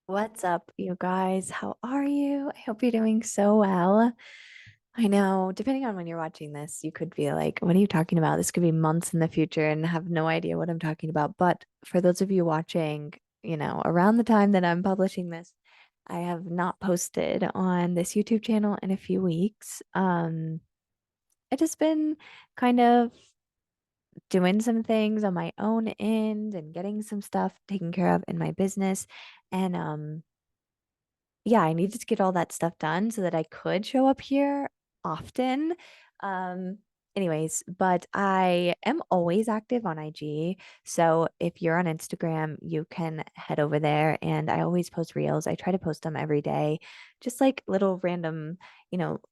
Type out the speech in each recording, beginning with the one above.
What's up, you guys? How are you? I hope you're doing so well. I know, depending on when you're watching this, you could be like, what are you talking about? This could be months in the future and have no idea what I'm talking about. But for those of you watching, around the time that I'm publishing this, I have not posted on this YouTube channel in a few weeks. I just been kind of doing some things on my own end and getting some stuff taken care of in my business. And yeah, I needed to get all that stuff done so that I could show up here often. Um, but I am always active on IG. So if you're on Instagram, you can head over there and I always post reels. I try to post them every day, just like little random,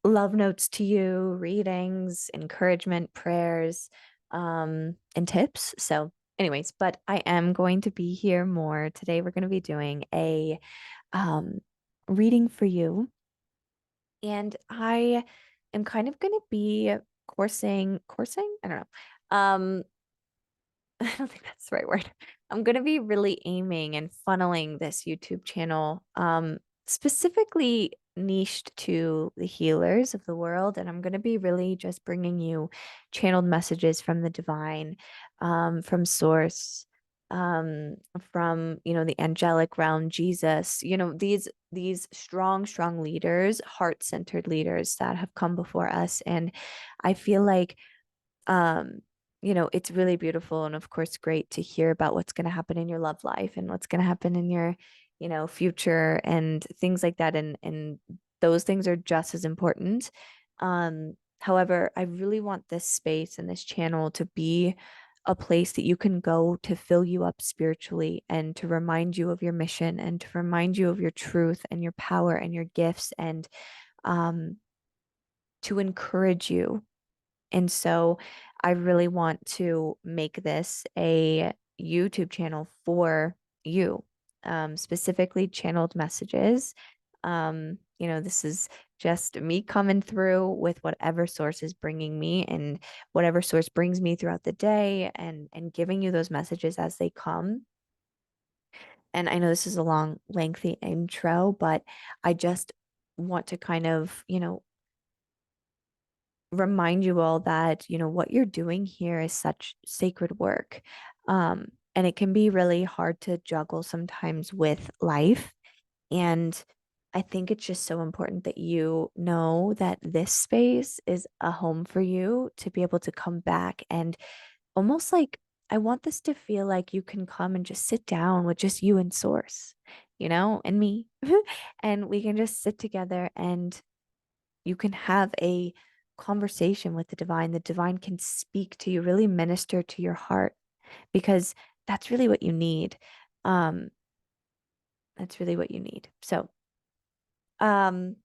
love notes to you, readings, encouragement, prayers, and tips. So, but I am going to be here more. Today we're going to be doing a um reading for you. And I am kind of going to be coursing? I don't know. I don't think that's the right word. I'm going to be really aiming and funneling this YouTube channel, specifically niched to the healers of the world. And I'm going to be really just bringing you channeled messages from the divine, from source, from, the angelic realm, Jesus, these strong leaders, heart-centered leaders that have come before us. And I feel like um, it's really beautiful and of course great to hear about what's going to happen in your love life and what's going to happen in your, future and things like that. And those things are just as important. However, I really want this space and this channel to be a place that you can go to fill you up spiritually and to remind you of your mission and to remind you of your truth and your power and your gifts and um to encourage you. And so I really want to make this a YouTube channel for you, specifically channeled messages. This is just me coming through with whatever source is bringing me and whatever source brings me throughout the day and giving you those messages as they come. And I know this is a long, lengthy intro, but I just want to kind of, remind you all that, what you're doing here is such sacred work. And it can be really hard to juggle sometimes with life. And I think it's just so important that you know that this space is a home for you to be able to come back and almost like I want this to feel like you can come and just sit down with just you and Source, and me. And we can just sit together and you can have a conversation with the divine. The divine can speak to you, really minister to your heart, because that's really what you need. Um, that's really what you need. So, um,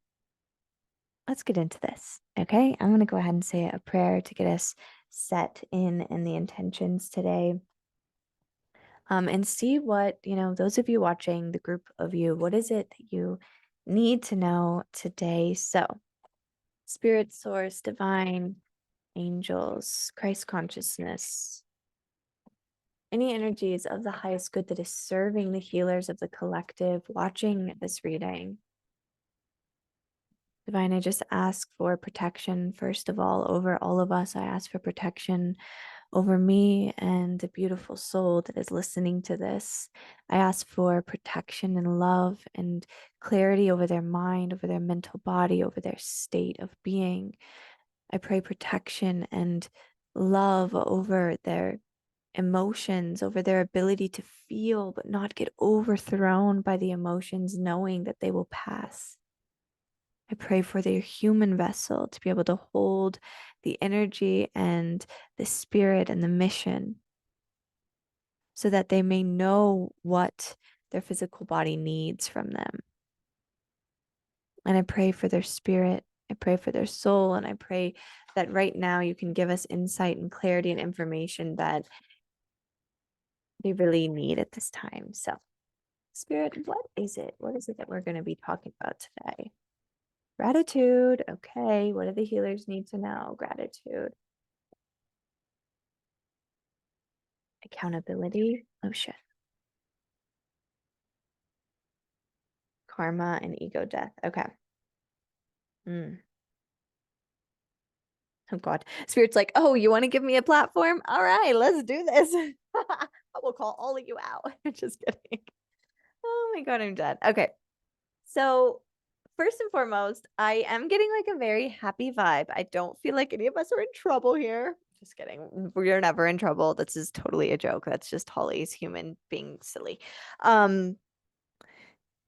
let's get into this. Okay. I'm going to go ahead and say a prayer to get us set in the intentions today. And see what, those of you watching, the group of you, what is it that you need to know today? So, spirit source, divine, angels, Christ consciousness, any energies of the highest good that is serving the healers of the collective watching this reading. Divine, I just ask for protection, first of all, over all of us. I ask for protection over me and the beautiful soul that is listening to this. I ask for protection and love and clarity over their mind, over their mental body, over their state of being. I pray protection and love over their emotions, over their ability to feel but not get overthrown by the emotions, knowing that they will pass. I pray for their human vessel to be able to hold the energy and the spirit and the mission so that they may know what their physical body needs from them. And I pray for their spirit. I pray for their soul. And I pray that right now you can give us insight and clarity and information that they really need at this time. So, Spirit, what is it? What is it that we're going to be talking about today? Gratitude. Okay. What do the healers need to know? Gratitude. Accountability. Oh, shit. Karma and ego death. Okay. Mm. Oh God. Spirit's like, oh, you want to give me a platform? All right, let's do this. I will call all of you out. Just kidding. Oh my God, I'm dead. Okay. So first and foremost, I am getting like a very happy vibe. I don't feel like any of us are in trouble here. Just kidding. We're never in trouble. This is totally a joke. That's just Holly's human being silly. Um,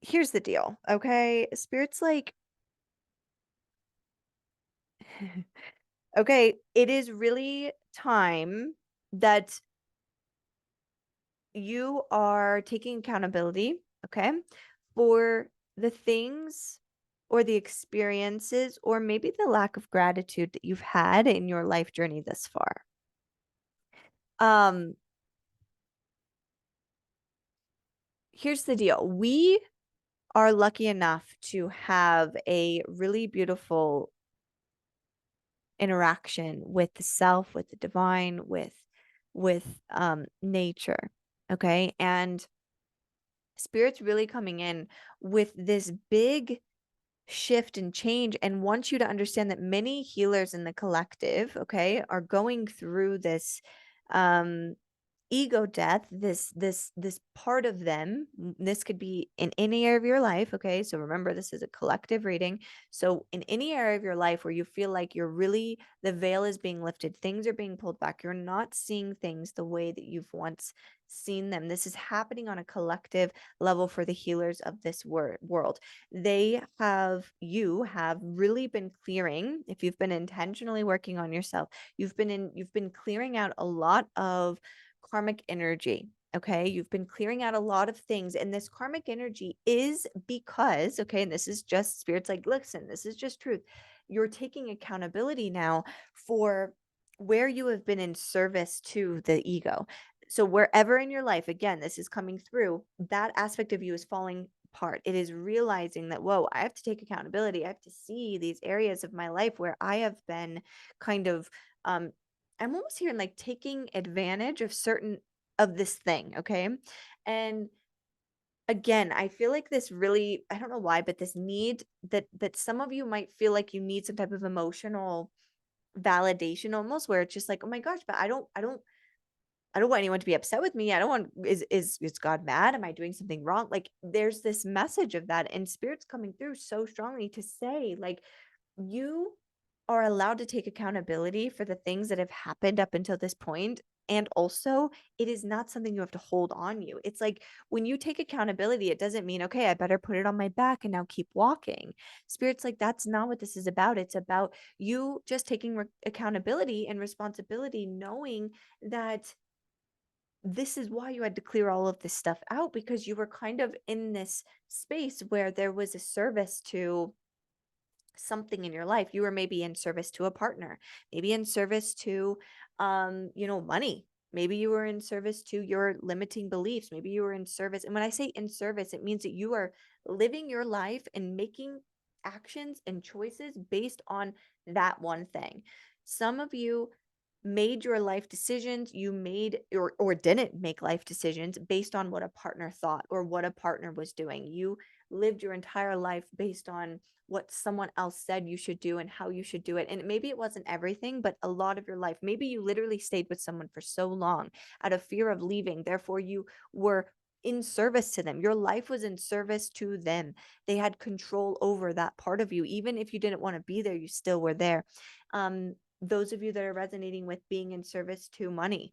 Here's the deal, okay? Spirit's like, okay, it is really time that you are taking accountability, okay, for the things or the experiences or maybe the lack of gratitude that you've had in your life journey thus far. Um, Here's the deal. We are lucky enough to have a really beautiful interaction with the self, with the divine, with nature. Okay. And spirit's really coming in with this big shift and change and wants you to understand that many healers in the collective, okay, are going through this um ego death, this part of them. This could be in any area of your life, okay? So remember, this is a collective reading. So in any area of your life where you feel like you're really, the veil is being lifted, things are being pulled back, you're not seeing things the way that you've once seen them. This is happening on a collective level for the healers of this world. You have really been clearing, if you've been intentionally working on yourself, you've been clearing out a lot of karmic energy. Okay. You've been clearing out a lot of things. And this karmic energy is because, okay, and this is just spirits like, listen, this is just truth. You're taking accountability now for where you have been in service to the ego. So wherever in your life, again, this is coming through, that aspect of you is falling apart. It is realizing that, whoa, I have to take accountability. I have to see these areas of my life where I have been kind of I'm almost hearing like taking advantage of certain of this thing, okay? And again, I feel like this really, I don't know why, but this need that some of you might feel like you need some type of emotional validation almost where it's just like, "Oh my gosh, but I don't want anyone to be upset with me. I don't want is God mad? Am I doing something wrong?" Like there's this message of that and spirit's coming through so strongly to say like you are allowed to take accountability for the things that have happened up until this point. And also, it is not something you have to hold on you. It's like when you take accountability, it doesn't mean, okay, I better put it on my back and now keep walking. Spirit's like, that's not what this is about. It's about you just taking accountability and responsibility, knowing that this is why you had to clear all of this stuff out because you were kind of in this space where there was a service to something in your life. You were maybe in service to a partner, maybe in service to money. Maybe you were in service to your limiting beliefs. Maybe you were in service. And when I say in service, it means that you are living your life and making actions and choices based on that one thing. Some of you made your life decisions, you made or didn't make life decisions based on what a partner thought or what a partner was doing. You lived your entire life based on what someone else said you should do and how you should do it. And maybe it wasn't everything, but a lot of your life. Maybe you literally stayed with someone for so long out of fear of leaving. Therefore, you were in service to them. Your life was in service to them. They had control over that part of you. Even if you didn't want to be there, you still were there. Those of you that are resonating with being in service to money,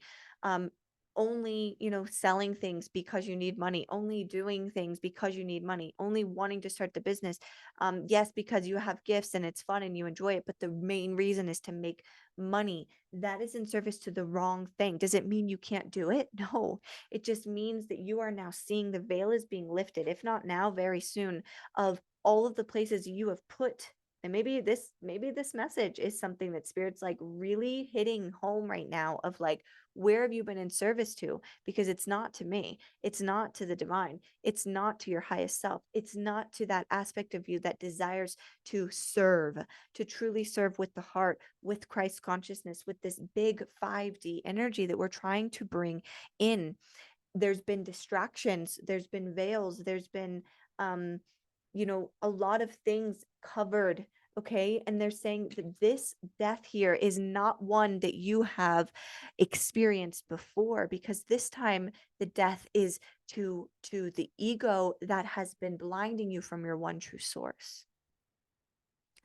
only selling things because you need money, only doing things because you need money, only wanting to start the business, yes, because you have gifts and it's fun and you enjoy it, but the main reason is to make money. That is in service to the wrong thing. Does it mean you can't do it? No, it just means that you are now seeing the veil is being lifted, if not now, very soon, of all of the places you have put. And maybe this message is something that spirit's like really hitting home right now of like, where have you been in service to? Because it's not to me. It's not to the divine. It's not to your highest self. It's not to that aspect of you that desires to serve, to truly serve with the heart, with Christ consciousness, with this big 5D energy that we're trying to bring in. There's been distractions, there's been veils, there's been a lot of things covered. Okay. And they're saying that this death here is not one that you have experienced before, because this time the death is to the ego that has been blinding you from your one true source.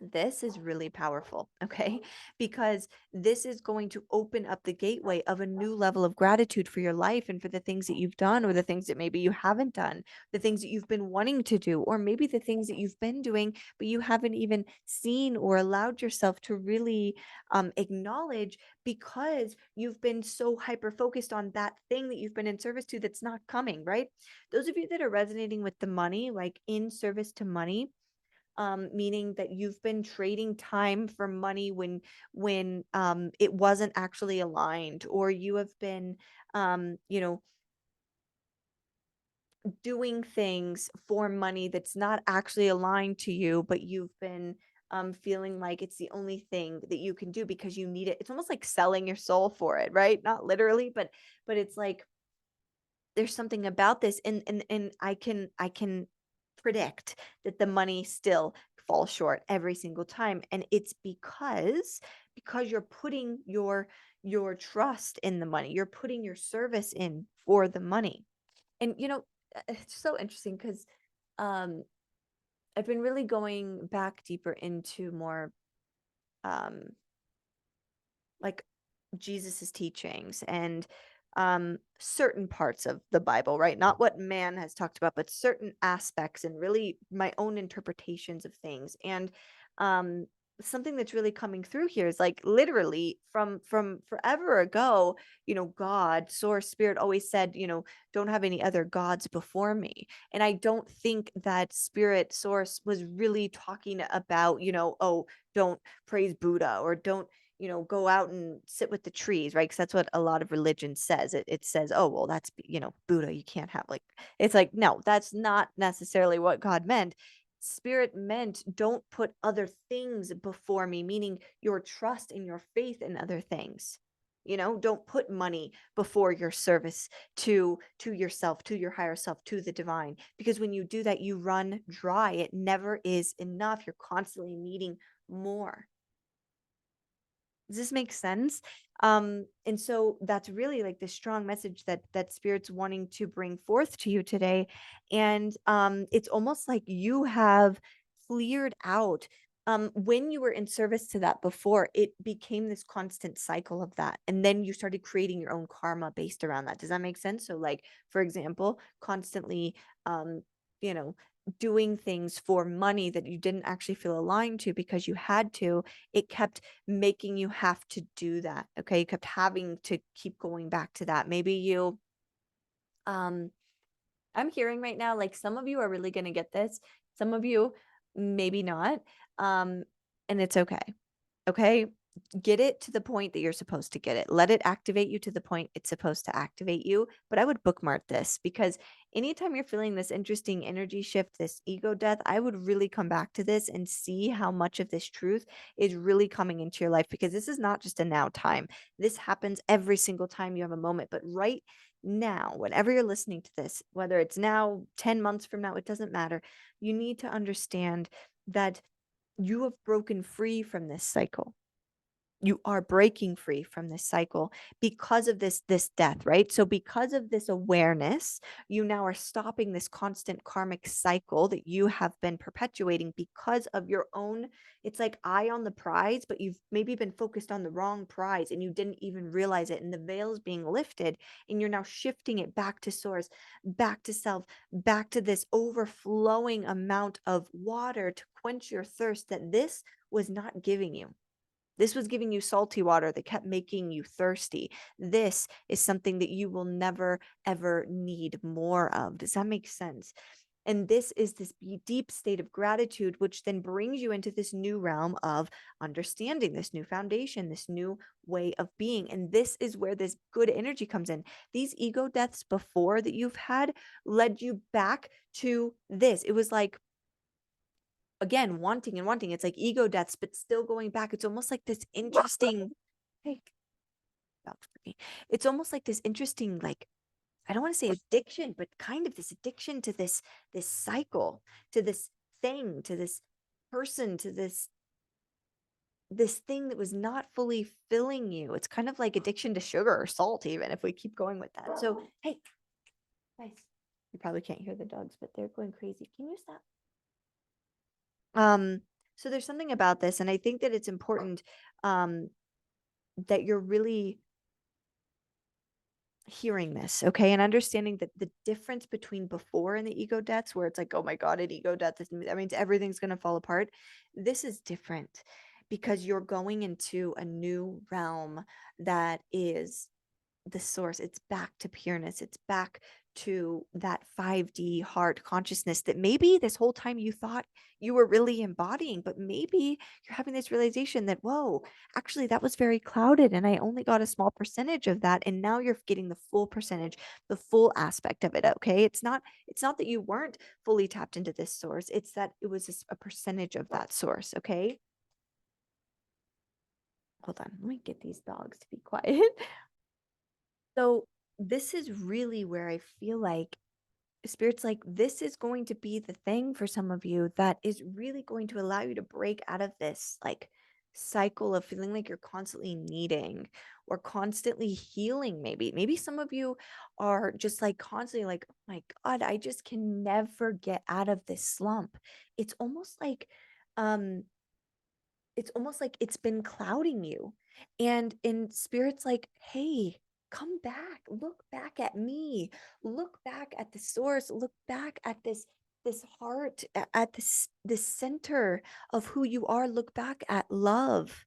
This is really powerful, okay? Because this is going to open up the gateway of a new level of gratitude for your life and for the things that you've done, or the things that maybe you haven't done, the things that you've been wanting to do, or maybe the things that you've been doing, but you haven't even seen or allowed yourself to really acknowledge, because you've been so hyper focused on that thing that you've been in service to that's not coming, right? Those of you that are resonating with the money, like in service to money, meaning that you've been trading time for money when it wasn't actually aligned, or you have been doing things for money that's not actually aligned to you, but you've been feeling like it's the only thing that you can do because you need it. It's almost like selling your soul for it, right? Not literally, but it's like there's something about this, and I can predict that the money still falls short every single time, and it's because you're putting your trust in the money, you're putting your service in for the money. And it's so interesting because um I've been really going back deeper into more um like Jesus's teachings, and certain parts of the Bible, right? Not what man has talked about, but certain aspects and really my own interpretations of things. And um something that's really coming through here is like literally from forever ago, God, source, spirit always said, don't have any other gods before me. And I don't think that spirit, source was really talking about, oh, don't praise Buddha, or don't go out and sit with the trees, right? Because that's what a lot of religion says. It says, oh, well, that's, Buddha. You can't have like, it's like, no, that's not necessarily what God meant. Spirit meant don't put other things before me, meaning your trust and your faith in other things. Don't put money before your service to yourself, to your higher self, to the divine. Because when you do that, you run dry. It never is enough. You're constantly needing more. Does this make sense? And so that's really like the strong message that spirit's wanting to bring forth to you today. And it's almost like you have cleared out. When you were in service to that before, it became this constant cycle of that. And then you started creating your own karma based around that. Does that make sense? So, like, for example, constantly you know, doing things for money that you didn't actually feel aligned to because you had to, it kept making you have to do that. Okay. You kept having to keep going back to that. Maybe um, I'm hearing right now, like some of you are really going to get this. Some of you, maybe not. Um, and it's okay. Okay. Get it to the point that you're supposed to get it. Let it activate you to the point it's supposed to activate you. But I would bookmark this, because anytime you're feeling this interesting energy shift, this ego death, I would really come back to this and see how much of this truth is really coming into your life, because this is not just a now time. This happens every single time you have a moment. But right now, whenever you're listening to this, whether it's now, 10 months from now, it doesn't matter. You need to understand that you have broken free from this cycle. You are breaking free from this cycle because of this death, right? So because of this awareness, you now are stopping this constant karmic cycle that you have been perpetuating because of your own. It's like eye on the prize, but you've maybe been focused on the wrong prize and you didn't even realize it, and the veil is being lifted, and you're now shifting it back to source, back to self, back to this overflowing amount of water to quench your thirst that this was not giving you. This was giving you salty water that kept making you thirsty. This is something that you will never, ever need more of. Does that make sense? And this is this deep state of gratitude, which then brings you into this new realm of understanding, this new foundation, this new way of being. And this is where this good energy comes in. These ego deaths before that you've had led you back to this. It was like, again, wanting and wanting. It's like ego deaths, but still going back. It's almost like this interesting, hey, it's almost like this interesting, like, I don't want to say addiction, but kind of this addiction to this cycle, to this thing, to this person, to this thing that was not fully filling you. It's kind of like addiction to sugar or salt, even if we keep going with that. So, hey, guys, you probably can't hear the dogs, but they're going crazy. Can you stop? So there's something about this, and I think that it's important um that you're really hearing this, okay, and understanding that the difference between before and the ego deaths, where it's like, oh my God, an ego death, that means everything's going to fall apart. This is different because you're going into a new realm that is the source. It's back to pureness. It's back to that 5D heart consciousness that maybe this whole time you thought you were really embodying, but maybe you're having this realization that, whoa, actually that was very clouded and I only got a small percentage of that. And now you're getting the full percentage, the full aspect of it. Okay. It's not that you weren't fully tapped into this source. It's that it was a percentage of that source. Okay. Hold on. Let me get these dogs to be quiet. So this is really where I feel like Spirit's like, this is going to be the thing for some of you that is really going to allow you to break out of this like cycle of feeling like you're constantly needing or constantly healing. Maybe some of you are just like constantly like, oh my God, I just can never get out of this slump. It's almost like um it's been clouding you. And in Spirit's like, hey, come back, look back at me, look back at the source, look back at this heart, at this center of who you are, look back at love.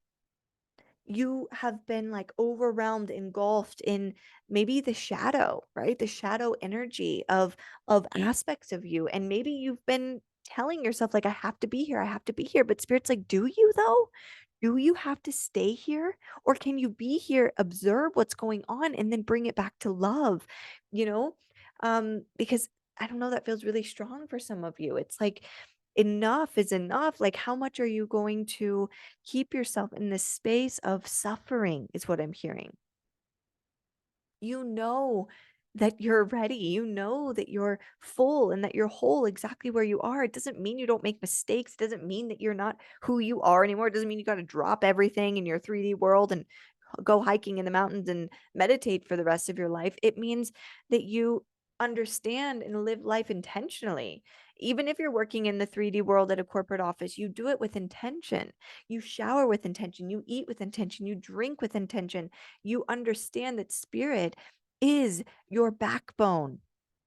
You have been like overwhelmed, engulfed in maybe the shadow, right? The shadow energy of aspects of you. And maybe you've been telling yourself like, I have to be here, I have to be here. But Spirit's like, do you though? Do you have to stay here? Or can you be here, observe what's going on, and then bring it back to love? You know? Because I don't know, that feels really strong for some of you. It's like enough is enough. Like, how much are you going to keep yourself in this space of suffering, is what I'm hearing. You know that you're ready. You know that you're full and that you're whole exactly where you are. It doesn't mean you don't make mistakes. It doesn't mean that you're not who you are anymore. It doesn't mean you got to drop everything in your 3D world and go hiking in the mountains and meditate for the rest of your life. It means that you understand and live life intentionally. Even if you're working in the 3D world at a corporate office, you do it with intention. You shower with intention. You eat with intention. You drink with intention. You understand that Spirit is your backbone.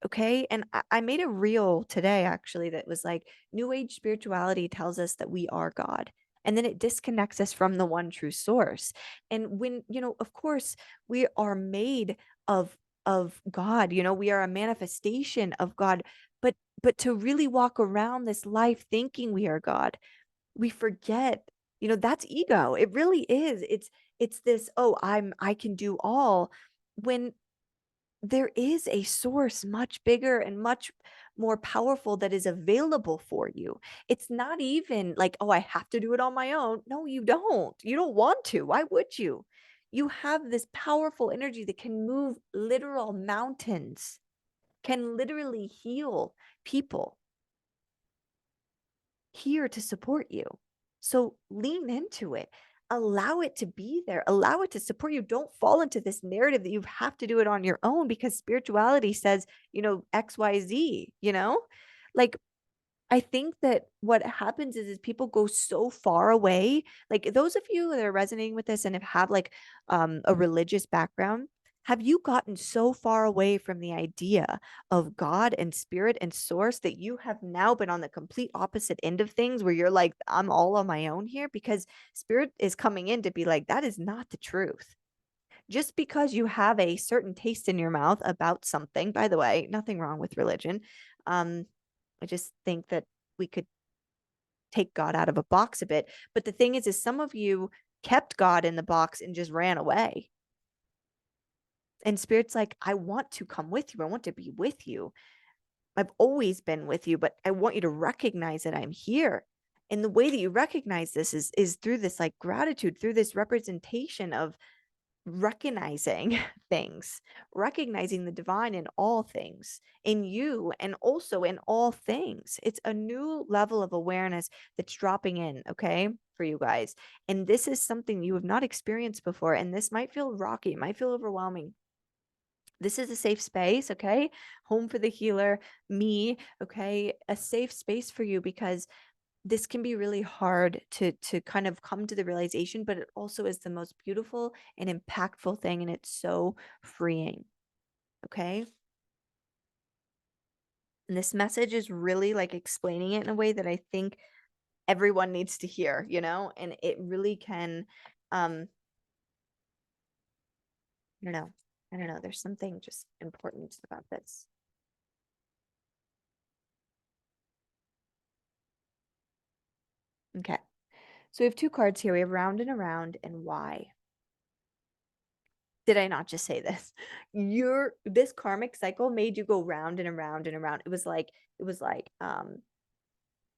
Okay. And I made a reel today actually that was like, New Age spirituality tells us that we are God. And then it disconnects us from the one true source. And when, of course, we are made of God, we are a manifestation of God. But to really walk around this life thinking we are God, we forget, that's ego. It really is. It's this, oh, I can do all, when there is a source much bigger and much more powerful that is available for you. It's not even like, oh, I have to do it on my own. No, you don't. You don't want to. Why would you? You have this powerful energy that can move literal mountains, can literally heal people, here to support you. So lean into it. Allow it to be there. Allow it to support you. Don't fall into this narrative that you have to do it on your own because spirituality says, XYZ, like I think that what happens is people go so far away. Like those of you that are resonating with this and have like a religious background, have you gotten so far away from the idea of God and Spirit and source that you have now been on the complete opposite end of things where you're like, I'm all on my own here? Because Spirit is coming in to be like, that is not the truth. Just because you have a certain taste in your mouth about something, by the way, nothing wrong with religion. I just think that we could take God out of a box a bit. But the thing is some of you kept God in the box and just ran away. And Spirit's like, I want to come with you. I want to be with you. I've always been with you, but I want you to recognize that I'm here. And the way that you recognize this is through this like gratitude, through this representation of recognizing things, recognizing the divine in all things, in you, and also in all things. It's a new level of awareness that's dropping in, okay, for you guys. And this is something you have not experienced before. And this might feel rocky, it might feel overwhelming. This is a safe space, okay? Home for the healer, me, okay? A safe space for you, because this can be really hard to kind of come to the realization, but it also is the most beautiful and impactful thing, and it's so freeing. Okay? And this message is really like explaining it in a way that I think everyone needs to hear, you know? And it really can I don't know. I don't know. There's something just important about this. Okay. So we have two cards here. We have round and around and why. Did I not just say this? This karmic cycle made you go round and around and around. It was like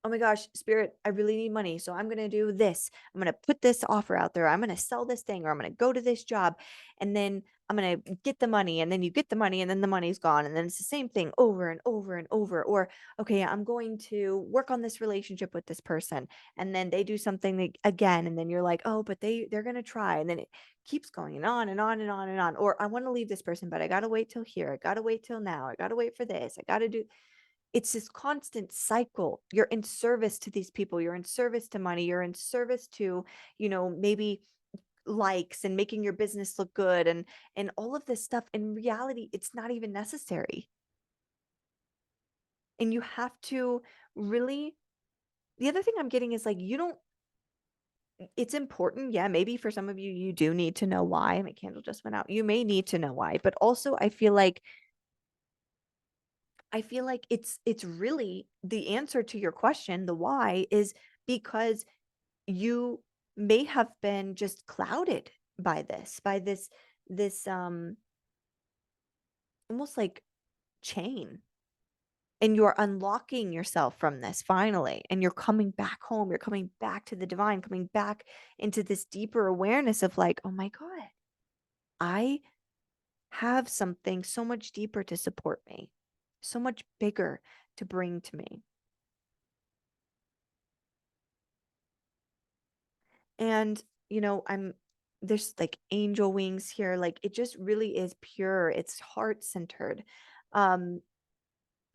oh my gosh, spirit, I really need money. So I'm going to do this. I'm going to put this offer out there. I'm going to sell this thing, or I'm going to go to this job, and then I'm going to get the money, and then you get the money, and then the money's gone. And then it's the same thing over and over and over. Or, okay, I'm going to work on this relationship with this person. And then they do something again. And then you're like, oh, but they're going to try. And then it keeps going on and on and on and on. Or I want to leave this person, but I got to wait till here. I got to wait till now. I got to wait for this. I got to do, it's this constant cycle. You're in service to these people, you're in service to money, you're in service to, maybe likes and making your business look good, and all of this stuff. In reality, it's not even necessary. And you have to really, the other thing I'm getting is like, you don't, it's important, yeah, maybe for some of you, you do need to know why. My candle just went out. You may need to know why, but also I feel like it's really the answer to your question. The why is because you may have been just clouded by this almost like chain, and you're unlocking yourself from this finally, and you're coming back home, you're coming back to the divine, coming back into this deeper awareness of like, oh my god, I have something so much deeper to support me, so much bigger to bring to me. And, there's like angel wings here. Like it just really is pure. It's heart centered. Um,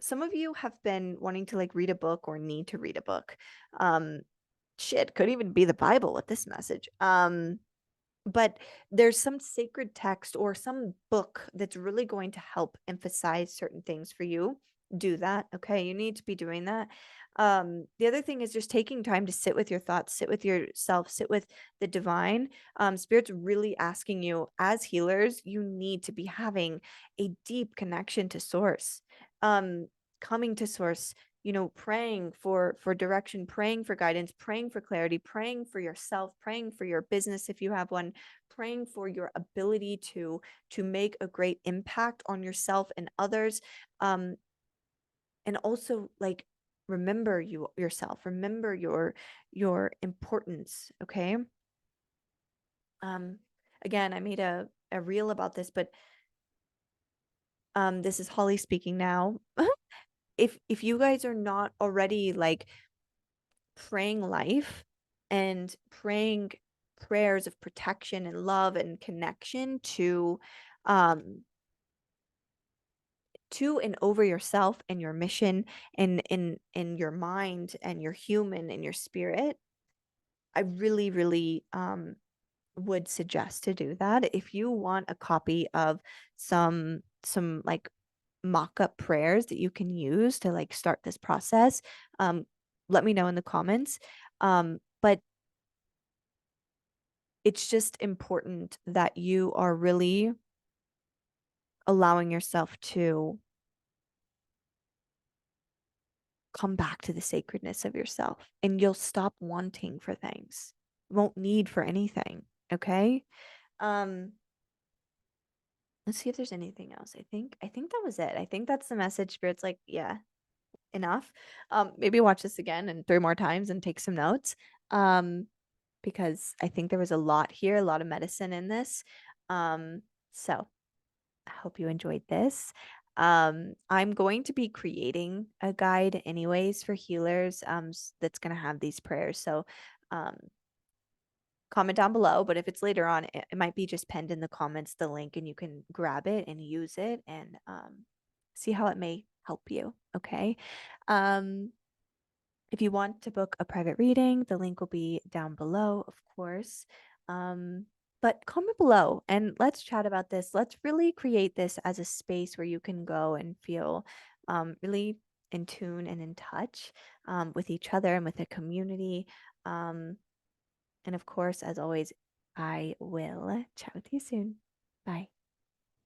some of you have been wanting to like read a book or need to read a book. Um, Shit, could even be the Bible with this message. But there's some sacred text or some book that's really going to help emphasize certain things for you. Do that. Okay. You need to be doing that. The other thing is just taking time to sit with your thoughts, sit with yourself, sit with the divine. Spirit's really asking you, as healers, you need to be having a deep connection to source. Um, Coming to source, praying for direction, praying for guidance, praying for clarity, praying for yourself, praying for your business if you have one, praying for your ability to make a great impact on yourself and others. And also like remember yourself, remember your importance, okay? Um Again, I made a reel about this, but this is Holly speaking now. If you guys are not already like praying life and praying prayers of protection and love and connection um to and over yourself and your mission and in your mind and your human and your spirit, I really really would suggest to do that. If you want a copy of some like mock-up prayers that you can use to like start this process, let me know in the comments. But it's just important that you are really allowing yourself to come back to the sacredness of yourself, and you'll stop wanting for things. Won't need for anything. Okay. Um, let's see if there's anything else. I think that was it. I think that's the message. Spirit's like, yeah, enough. Maybe watch this again and 3 more times and take some notes. Because I think there was a lot here, a lot of medicine in this. So I hope you enjoyed this. I'm going to be creating a guide anyways for healers that's going to have these prayers. So um comment down below, but if it's later on, it might be just pinned in the comments the link and you can grab it and use it and see how it may help you, okay? Um if you want to book a private reading, the link will be down below, of course. Um, but comment below and let's chat about this. Let's really create this as a space where you can go and feel really in tune and in touch with each other and with the community. Um, and of course, as always, I will chat with you soon. Bye.